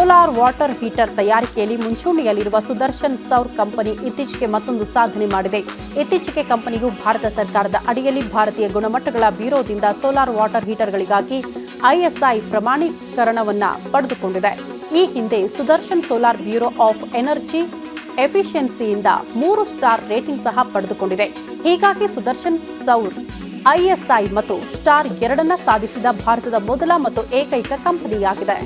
Solar water heater ತಯಾರಿಕೆಯಲ್ಲಿ ಮುಂಚೂಣಿಯಲ್ಲಿರುವ Sudarshan ಸೌರ್ company ಇತ್ತೀಚೆಗೆ ಮತ್ತೊಂದು ಸಾಧನೆ ಮಾಡಿದೆ. ಇತ್ತೀಚೆಗೆ ಕಂಪನಿಯು ಭಾರತ ಸರ್ಕಾರದ ಅಡಿಯಲ್ಲಿ ಭಾರತೀಯ ಗುಣಮಟ್ಟಗಳ ಬ್ಯೂರೋದಿಂದ ಸೋಲಾರ್ ವಾಟರ್ ಹೀಟರ್ಗಳಿಗಾಗಿ ISI ಪ್ರಮಾಣೀಕರಣವನ್ನು ಪಡೆದುಕೊಂಡಿದೆ. ಈ ಹಿಂದೆ Sudarshan solar bureau of energy ಎಫಿಷಿಯನ್ಸಿಯಿಂದ 3 ಸ್ಟಾರ್ ರೇಟಿಂಗ್ ಸಹ ಪಡೆದುಕೊಂಡಿದೆ. ಹೀಗಾಗಿ ಸುದರ್ಶನ್ ಸೌರ್ ISI ಮತ್ತು ಸ್ಟಾರ್ 2 ಸಾಧಿಸಿದ ಭಾರತದ ಮೊದಲ ಮತ್ತು ಏಕೈಕ ಕಂಪನಿಯಾಗಿದೆ.